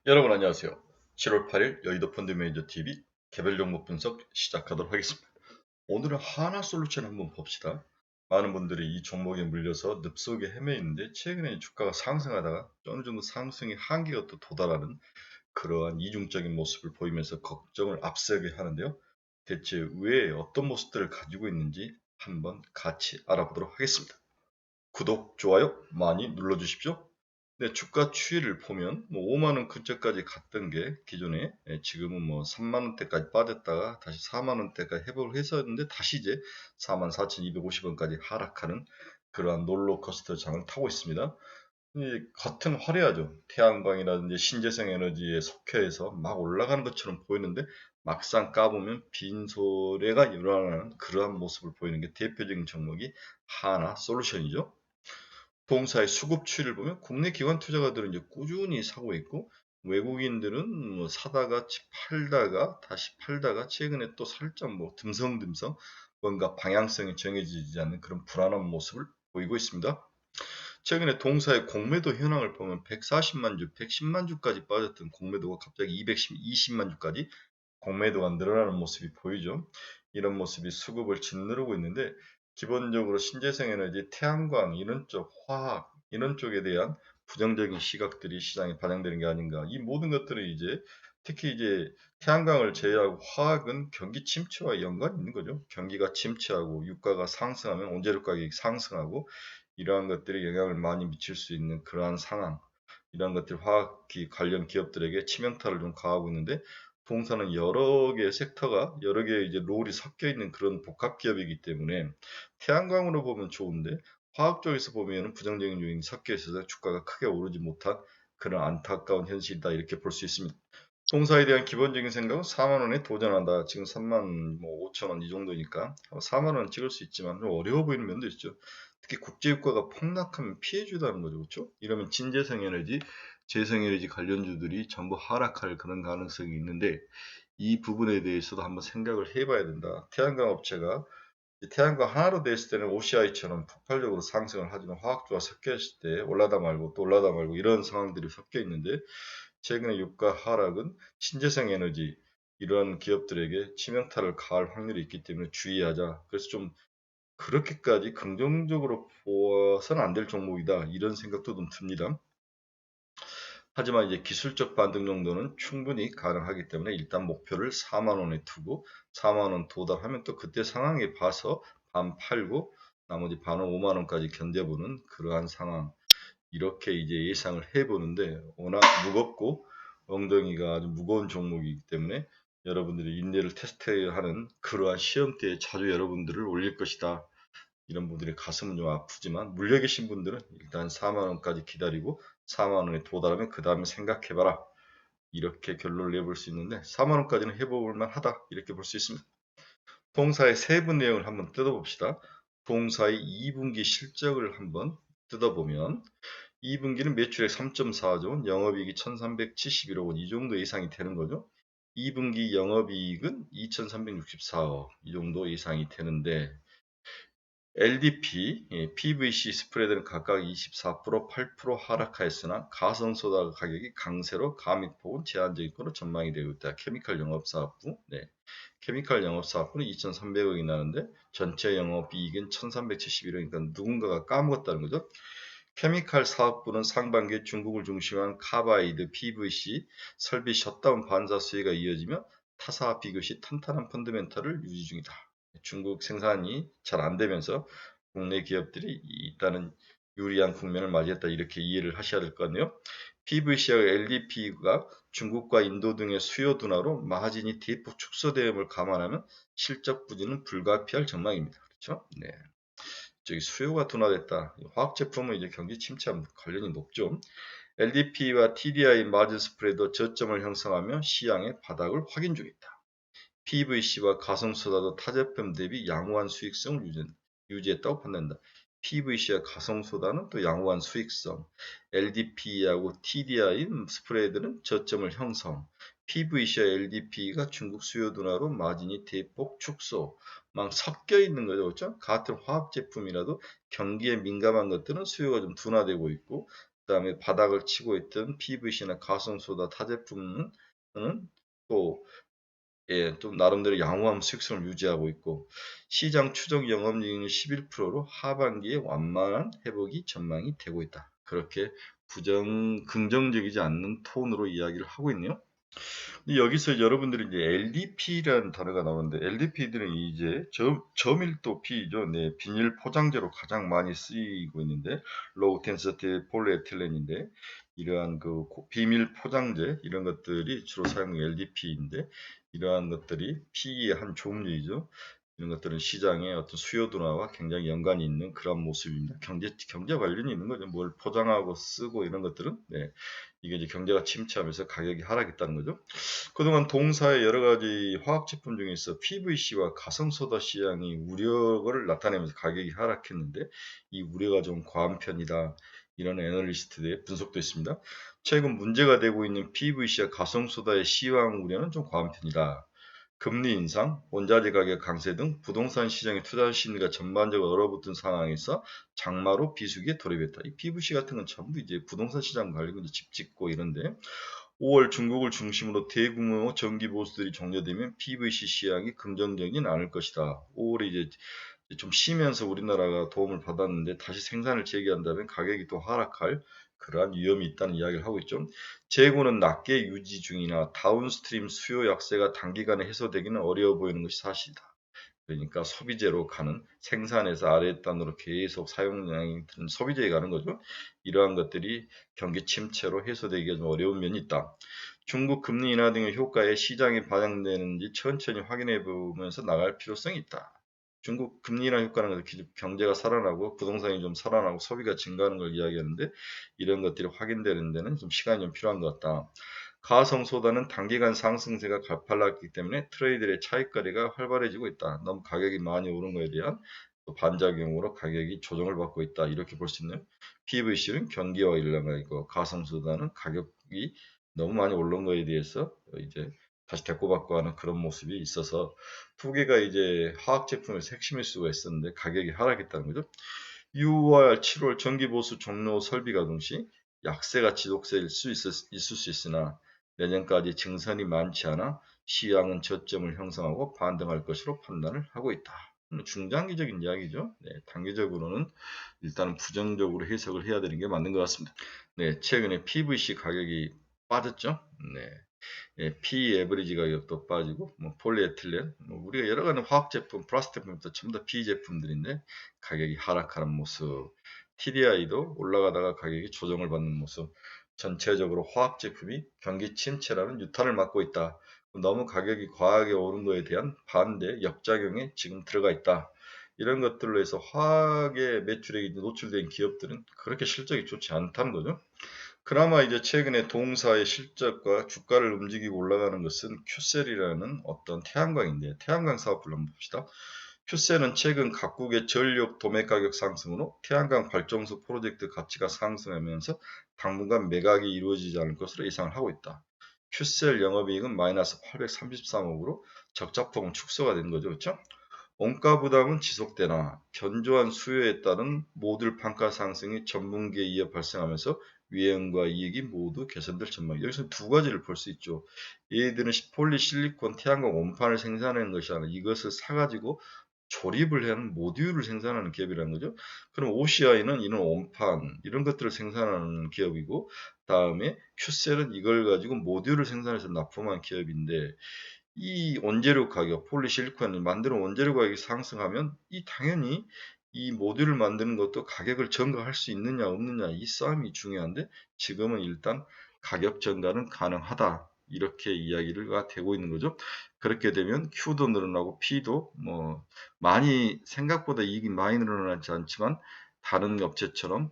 여러분 안녕하세요. 7월 8일 여의도 펀드 매니저 TV 개별 종목 분석 시작하도록 하겠습니다. 오늘은 하나솔루션 한번 봅시다. 많은 분들이 이 종목에 물려서 늪속에 헤매 있는데 최근에 주가가 상승하다가 어느 정도 상승의 한계가 또 도달하는 그러한 이중적인 모습을 보이면서 걱정을 앞세게 하는데요. 대체 왜 어떤 모습들을 가지고 있는지 한번 같이 알아보도록 하겠습니다. 구독, 좋아요 많이 눌러주십시오. 네, 주가 추이를 보면 5만 원 근처까지 갔던 게 기존에 지금은 3만 원대까지 빠졌다가 다시 4만 원대까지 회복을 했었는데 다시 이제 44,250원까지 하락하는 그러한 롤러코스터 장을 타고 있습니다. 겉은 화려하죠. 태양광이라든지 신재생 에너지에 속해서 막 올라가는 것처럼 보이는데 막상 까보면 빈소래가 일어나는 그러한 모습을 보이는 게 대표적인 종목이 하나 솔루션이죠. 동사의 수급 추이를 보면 국내 기관 투자가들은 이제 꾸준히 사고 있고 외국인들은 사다가 팔다가 다시 팔다가 최근에 또 살짝 듬성듬성 뭔가 방향성이 정해지지 않는 그런 불안한 모습을 보이고 있습니다. 최근에 동사의 공매도 현황을 보면 140만 주, 110만 주까지 빠졌던 공매도가 갑자기 220만 주까지 공매도가 늘어나는 모습이 보이죠. 이런 모습이 수급을 짓누르고 있는데 기본적으로 신재생 에너지, 태양광 이런 쪽, 화학 이런 쪽에 대한 부정적인 시각들이 시장에 반영되는 게 아닌가. 이 모든 것들은 이제 특히 이제 태양광을 제외하고 화학은 경기 침체와 연관이 있는 거죠. 경기가 침체하고 유가가 상승하면 원재료 가격이 상승하고 이러한 것들이 영향을 많이 미칠 수 있는 그러한 상황. 이러한 것들 화학기 관련 기업들에게 치명타를 좀 가하고 있는데 동사는 여러 개의 섹터가 여러 개의 이제 롤이 섞여 있는 그런 복합 기업이기 때문에 태양광으로 보면 좋은데 화학 쪽에서 보면 부정적인 요인이 섞여 있어서 주가가 크게 오르지 못한 그런 안타까운 현실이다 이렇게 볼 수 있습니다. 동사에 대한 기본적인 생각은 4만 원에 도전한다. 지금 3만 5천 원 이 정도니까 4만 원 찍을 수 있지만 좀 어려워 보이는 면도 있죠. 특히 국제유가가 폭락하면 피해주다는 거죠. 그렇죠? 이러면 진재생에너지, 재생에너지 관련주들이 전부 하락할 그런 가능성이 있는데 이 부분에 대해서도 한번 생각을 해봐야 된다. 태양광 업체가 태양광 하나로 됐을 때는 OCI처럼 폭발적으로 상승을 하지만 화학주가 섞여 있을 때 올라다 말고 또 올라다 말고 이런 상황들이 섞여 있는데 최근의 유가 하락은 신재생 에너지 이런 기업들에게 치명타를 가할 확률이 있기 때문에 주의하자. 그래서 좀 그렇게까지 긍정적으로 보아서는 안 될 종목이다. 이런 생각도 좀 듭니다. 하지만 이제 기술적 반등 정도는 충분히 가능하기 때문에 일단 목표를 4만 원에 두고 4만 원 도달하면 또 그때 상황에 봐서 반 팔고 나머지 반은 5만 원까지 견뎌보는 그러한 상황. 이렇게 이제 예상을 해보는데 워낙 무겁고 엉덩이가 아주 무거운 종목이기 때문에 여러분들이 인내를 테스트하는 그러한 시험대에 자주 여러분들을 올릴 것이다. 이런 분들의 가슴은 좀 아프지만 물려 계신 분들은 일단 4만 원까지 기다리고 4만 원에 도달하면 그 다음에 생각해봐라. 이렇게 결론을 내볼 수 있는데 4만 원까지는 해볼 만하다. 이렇게 볼 수 있습니다. 동사의 세부 내용을 한번 뜯어봅시다. 동사의 2분기 실적을 한번 뜯어보면 2분기는 매출액 3.4조 원, 영업이익이 1,371억 원 이 정도 예상이 되는 거죠. 2분기 영업이익은 2,364억 이 정도 예상이 되는데 LDP, PVC 스프레드는 각각 24%, 8% 하락하였으나 가성소다 가격이 강세로 감익폭은 제한적으로 전망이 되고 있다. 케미칼 영업사업부, 케미칼 영업사업부는 2,300억이 나는데 전체 영업이익은 1,371억이니까 누군가가 까먹었다는 거죠. 케미칼 사업부는 상반기에 중국을 중심한 카바이드, PVC, 설비 셧다운 반사 수혜가 이어지며 타사 비교시 탄탄한 펀더멘털을 유지 중이다. 중국 생산이 잘 안되면서 국내 기업들이 일단은 유리한 국면을 맞이했다 이렇게 이해를 하셔야 될 것 같네요. PVC와 LDP가 중국과 인도 등의 수요 둔화로 마진이 대폭 축소됨을 감안하면 실적 부진은 불가피할 전망입니다. 그렇죠? 네. 저기 수요가 둔화됐다. 화학 제품은 이제 경기 침체와 관련이 높죠. LDP와 TDI 마진 스프레드 저점을 형성하며 시장의 바닥을 확인 중이다. PVC와 가성소다도 타제품 대비 양호한 수익성을 유지했다고 판단한다. PVC와 가성소다는 또 양호한 수익성, LDP하고 TDI 스프레드는 저점을 형성, PVC와 LDP가 중국 수요 둔화로 마진이 대폭 축소, 막 섞여 있는 거죠. 그렇죠? 같은 화학 제품이라도 경기에 민감한 것들은 수요가 좀 둔화되고 있고 그다음에 바닥을 치고 있던 PVC나 가성소다 타제품은 또 좀 나름대로 양호한 수익성을 유지하고 있고 시장 추정 영업이익률 11%로 하반기에 완만한 회복이 전망이 되고 있다. 그렇게 긍정적이지 않는 톤으로 이야기를 하고 있네요. 근데 여기서 여러분들이 이제 LDP라는 단어가 나오는데 LDP들은 이제 저밀도 P죠. 네, 비닐 포장재로 가장 많이 쓰이고 있는데 로우 텐서티 폴리에틸렌인데 이러한 그 비밀 포장재 이런 것들이 주로 사용하는 LDP인데 이러한 것들이 P의 한 종류이죠. 이런 것들은 시장의 어떤 수요 둔화와 굉장히 연관이 있는 그런 모습입니다. 경제 관련이 있는 거죠. 뭘 포장하고 쓰고 이런 것들은 네, 이게 이제 경제가 침체하면서 가격이 하락했다는 거죠. 그동안 동사의 여러 가지 화학 제품 중에서 PVC와 가성소다 시장이 우려를 나타내면서 가격이 하락했는데 이 우려가 좀 과한 편이다. 이런 애널리스트들의 분석도 있습니다. 최근 문제가 되고 있는 PVC와 가성소다의 시황 우려는 좀 과한 편이다. 금리 인상, 원자재 가격 강세 등 부동산 시장의 투자 심리가 전반적으로 얼어붙은 상황에서 장마로 비수기에 돌입했다. 이 PVC 같은 건 전부 이제 부동산 시장 관리고 집 짓고 이런데 5월 중국을 중심으로 대규모 정기 보수들이 종료되면 PVC 시장이 긍정적이진 않을 것이다. 5월에 이제 좀 쉬면서 우리나라가 도움을 받았는데 다시 생산을 재개한다면 가격이 또 하락할 그러한 위험이 있다는 이야기를 하고 있죠. 재고는 낮게 유지 중이나 다운스트림 수요 약세가 단기간에 해소되기는 어려워 보이는 것이 사실이다. 그러니까 소비재로 가는 생산에서 아래단으로 계속 사용량이 드는 소비재에 가는 거죠. 이러한 것들이 경기 침체로 해소되기가 좀 어려운 면이 있다. 중국 금리 인하 등의 효과에 시장에 반영되는지 천천히 확인해 보면서 나갈 필요성이 있다. 중국 금리 인하 효과는 경제가 살아나고 부동산이 좀 살아나고 소비가 증가하는 걸 이야기하는데 이런 것들이 확인되는 데는 좀 시간이 좀 필요한 것 같다. 가성소다는 단기간 상승세가 가팔랐기 때문에 트레이드의 차익거래가 활발해지고 있다. 너무 가격이 많이 오른 거에 대한 또 반작용으로 가격이 조정을 받고 있다. 이렇게 볼 수 있는 PVC는 경기와 일어나 있고 가성소다는 가격이 너무 많이 오른 거에 대해서 이제 다시 대꾸받고 하는 그런 모습이 있어서 두 개가 이제 화학 제품에서 핵심일 수가 있었는데 가격이 하락했다는 거죠. 6월, 7월 정기보수 종료 설비 가동 시 약세가 지속될 수 있을 수 있으나 내년까지 증산이 많지 않아 시장은 저점을 형성하고 반등할 것으로 판단을 하고 있다. 중장기적인 이야기죠. 네, 단기적으로는 일단은 부정적으로 해석을 해야 되는 게 맞는 것 같습니다. 네, 최근에 PVC 가격이 빠졌죠. 네, 예, P 에버리지 가격도 빠지고 뭐 폴리에틸렌 우리가 여러 가지 화학 제품, 플라스틱 제품부터 전부 다 P 제품들인데 가격이 하락하는 모습, TDI도 올라가다가 가격이 조정을 받는 모습, 전체적으로 화학 제품이 경기 침체라는 유탄을 맞고 있다. 너무 가격이 과하게 오른 거에 대한 반대 역작용에 지금 들어가 있다. 이런 것들로 해서 화학의 매출액이 노출된 기업들은 그렇게 실적이 좋지 않다는 거죠. 그나마 이제 최근에 동사의 실적과 주가를 움직이고 올라가는 것은 큐셀이라는 어떤 태양광인데 태양광 사업을 한번 봅시다. 큐셀은 최근 각국의 전력 도매 가격 상승으로 태양광 발전소 프로젝트 가치가 상승하면서 당분간 매각이 이루어지지 않을 것으로 예상을 하고 있다. 큐셀 영업이익은 마이너스 833억으로 적자폭은 축소가 된 거죠. 그렇죠? 원가 부담은 지속되나 견조한 수요에 따른 모듈 판가 상승이 전분기에 이어 발생하면서 위험과 이익이 모두 개선될 전망. 여기서 두 가지를 볼 수 있죠. 얘들은 폴리실리콘 태양광 원판을 생산하는 것이 아니라 이것을 사가지고 조립을 하는 모듈을 생산하는 기업이라는 거죠. 그럼 OCI는 이런 원판 이런 것들을 생산하는 기업이고 다음에 큐셀은 이걸 가지고 모듈을 생산해서 납품한 기업인데 이 원재료 가격, 폴리실리콘을 만드는 원재료 가격이 상승하면 이 당연히 이 모듈을 만드는 것도 가격을 전가할 수 있느냐 없느냐 이 싸움이 중요한데 지금은 일단 가격 전가는 가능하다. 이렇게 이야기가 되고 있는 거죠. 그렇게 되면 Q도 늘어나고 P도 뭐 많이 생각보다 이익이 많이 늘어나지 않지만 다른 업체처럼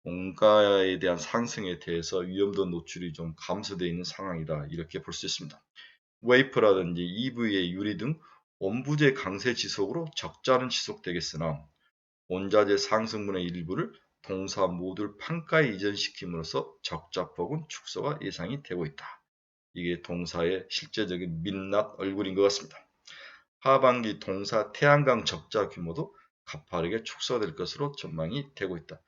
원가에 대한 상승에 대해서 위험도 노출이 좀 감소되어 있는 상황이다. 이렇게 볼 수 있습니다. 웨이프라든지 EV의 유리 등 원부재 강세 지속으로 적자는 지속되겠으나 원자재 상승분의 일부를 동사 모듈 판가에 이전시킴으로써 적자폭은 축소가 예상이 되고 있다. 이게 동사의 실제적인 민낯 얼굴인 것 같습니다. 하반기 동사 태양광 적자 규모도 가파르게 축소될 것으로 전망이 되고 있다.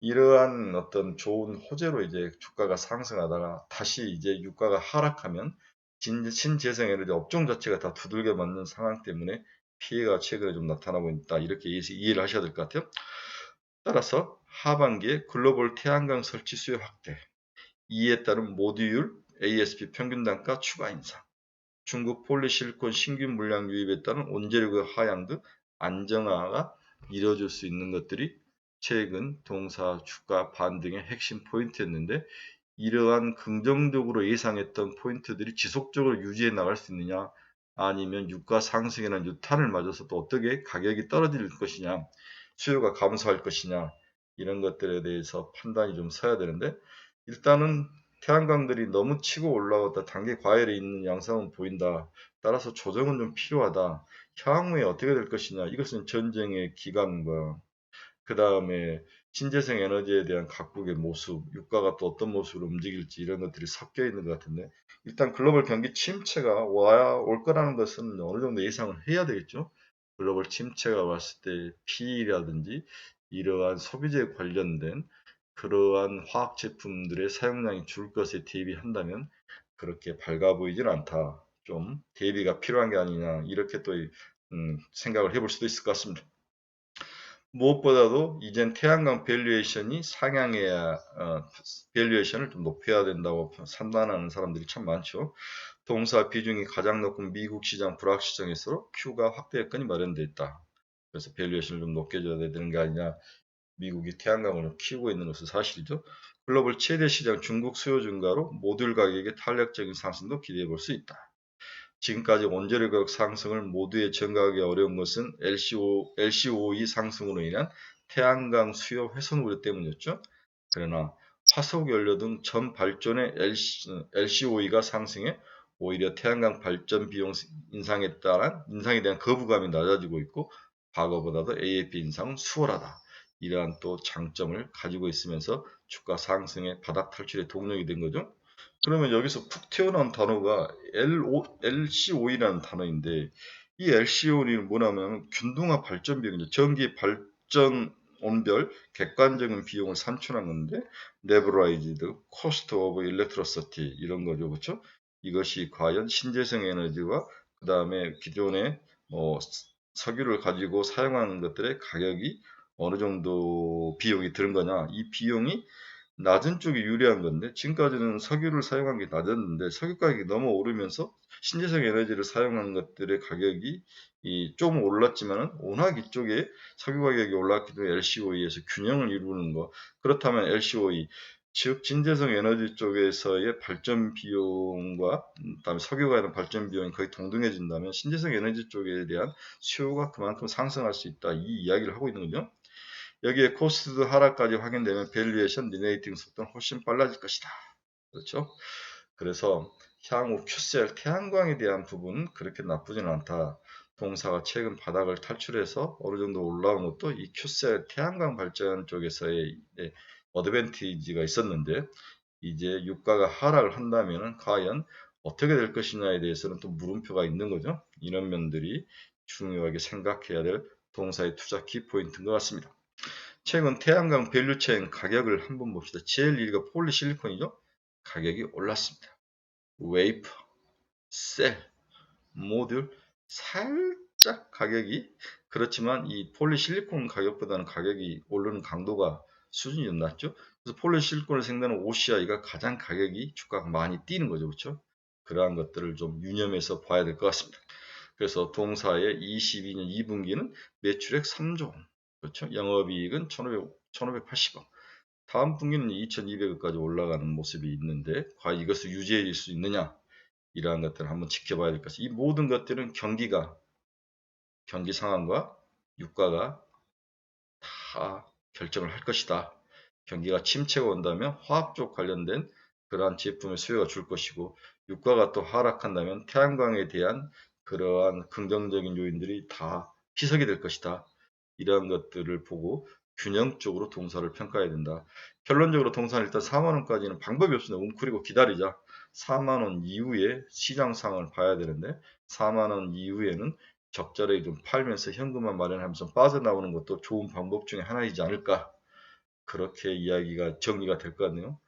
이러한 어떤 좋은 호재로 이제 주가가 상승하다가 다시 이제 유가가 하락하면 신재생 에너지 업종 자체가 다 두들겨 맞는 상황 때문에 피해가 최근에 좀 나타나고 있다. 이렇게 이해를 하셔야 될 것 같아요. 따라서 하반기에 글로벌 태양광 설치 수요 확대, 이에 따른 모듈 ASP 평균 단가 추가 인상, 중국 폴리실리콘 신규 물량 유입에 따른 원재료의 하향 등 안정화가 이뤄질 수 있는 것들이 최근 동사 주가 반등의 핵심 포인트였는데, 이러한 긍정적으로 예상했던 포인트들이 지속적으로 유지해 나갈 수 있느냐, 아니면 유가 상승이라는 유탄을 맞아서 또 어떻게 가격이 떨어질 것이냐, 수요가 감소할 것이냐, 이런 것들에 대해서 판단이 좀 서야 되는데, 일단은 태양광들이 너무 치고 올라왔다 단기 과열에 있는 양상은 보인다. 따라서 조정은 좀 필요하다. 향후에 어떻게 될 것이냐, 이것은 전쟁의 기간과 그 다음에 신재생 에너지에 대한 각국의 모습, 유가가 또 어떤 모습으로 움직일지, 이런 것들이 섞여 있는 것 같은데, 일단 글로벌 경기 침체가 올 거라는 것은 어느 정도 예상을 해야 되겠죠. 글로벌 침체가 왔을 때 PE라든지 이러한 소비재에 관련된 그러한 화학 제품들의 사용량이 줄 것에 대비한다면 그렇게 밝아 보이질 않다. 좀 대비가 필요한 게 아니냐, 이렇게 또 생각을 해볼 수도 있을 것 같습니다. 무엇보다도 이젠 태양광 밸류에이션이 상향해야, 밸류에이션을 좀 높여야 된다고 판단하는 사람들이 참 많죠. 동사 비중이 가장 높은 미국 시장 불확실성에서 Q가 확대 여건이 마련되어 있다. 그래서 밸류에이션을 좀 높게 줘야 되는 게 아니냐. 미국이 태양광을 키우고 있는 것은 사실이죠. 글로벌 최대 시장 중국 수요 증가로 모듈 가격의 탄력적인 상승도 기대해 볼 수 있다. 지금까지 원재료 가격 상승을 모두에 전가하기 어려운 것은 LCOE 상승으로 인한 태양광 수요 훼손 우려 때문이었죠. 그러나 화석 연료 등 전 발전의 LCOE가 상승해 오히려 태양광 발전 비용 인상에 대한 거부감이 낮아지고 있고, 과거보다도 AFP 인상은 수월하다. 이러한 또 장점을 가지고 있으면서 주가 상승의 바닥 탈출의 동력이 된 거죠. 그러면 여기서 푹 튀어나온 단어가 LCOE라는 단어인데, 이 LCOE는 뭐냐면 균등화 발전 비용이죠. 전기 발전 온별 객관적인 비용을 산출한 건데, Levelized Cost of Electricity 이런 거죠, 그렇죠? 이것이 과연 신재생 에너지와 그 다음에 기존의 석유를 가지고 사용하는 것들의 가격이 어느 정도 비용이 드는 거냐, 이 비용이 낮은 쪽이 유리한 건데, 지금까지는 석유를 사용한 게 낮았는데 석유 가격이 너무 오르면서 신재생 에너지를 사용하는 것들의 가격이 좀 올랐지만은 워낙 이쪽에 석유 가격이 올랐기 때문에 LCOE에서 균형을 이루는 거. 그렇다면 LCOE 즉 신재생 에너지 쪽에서의 발전 비용과 그다음에 석유가 있는 발전 비용이 거의 동등해진다면 신재생 에너지 쪽에 대한 수요가 그만큼 상승할 수 있다, 이 이야기를 하고 있는 거죠. 여기에 코스트 하락까지 확인되면 밸류에이션 리네이팅 속도는 훨씬 빨라질 것이다. 그렇죠? 그래서 향후 Q셀 태양광에 대한 부분은 그렇게 나쁘지는 않다. 동사가 최근 바닥을 탈출해서 어느 정도 올라온 것도 이 Q셀 태양광 발전 쪽에서의 어드밴티지가 있었는데, 이제 유가가 하락을 한다면 과연 어떻게 될 것이냐에 대해서는 또 물음표가 있는 거죠. 이런 면들이 중요하게 생각해야 될 동사의 투자 키포인트인 것 같습니다. 최근 태양광 밸류체인 가격을 한번 봅시다. 제일 1위가 폴리실리콘이죠. 가격이 올랐습니다. 웨이퍼, 셀, 모듈 살짝 가격이 그렇지만 이 폴리실리콘 가격보다는 가격이 오르는 강도가 수준이 좀 낮죠. 그래서 폴리실리콘을 생산하는 OCI가 가장 가격이 주가가 많이 뛰는 거죠. 그렇죠? 그러한 것들을 좀 유념해서 봐야 될 것 같습니다. 그래서 동사의 22년 2분기는 매출액 3조 원, 그렇죠? 영업이익은 1,580억. 다음 분기는 2,200억까지 올라가는 모습이 있는데, 과연 이것을 유지해 줄 수 있느냐, 이러한 것들을 한번 지켜봐야 될 것 같습니다. 이 모든 것들은 경기 상황과 유가가 다 결정을 할 것이다. 경기가 침체가 온다면 화학 쪽 관련된 그러한 제품의 수요가 줄 것이고, 유가가 또 하락한다면 태양광에 대한 그러한 긍정적인 요인들이 다 희석이 될 것이다. 이러한 것들을 보고 균형적으로 동사를 평가해야 된다. 결론적으로 동사는 일단 4만원까지는 방법이 없습니다. 웅크리고 기다리자. 4만원 이후에 시장 상황을 봐야 되는데, 4만원 이후에는 적절하게 좀 팔면서 현금만 마련하면서 빠져나오는 것도 좋은 방법 중에 하나이지 않을까. 그렇게 이야기가 정리가 될 것 같네요.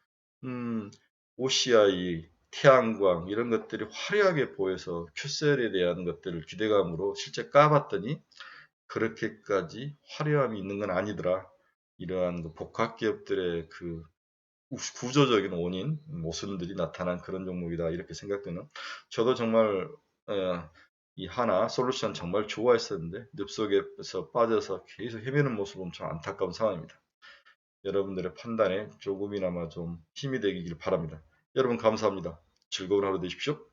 OCI, 태양광 이런 것들이 화려하게 보여서 큐셀에 대한 것들을 기대감으로 실제 까봤더니 그렇게까지 화려함이 있는 건 아니더라. 이러한 그 복합 기업들의 그 구조적인 원인, 모순들이 나타난 그런 종목이다. 이렇게 생각되는. 저도 정말 이 하나 솔루션 정말 좋아했었는데 늪속에서 빠져서 계속 헤매는 모습 엄청 안타까운 상황입니다. 여러분들의 판단에 조금이나마 좀 힘이 되길 바랍니다. 여러분 감사합니다. 즐거운 하루 되십시오.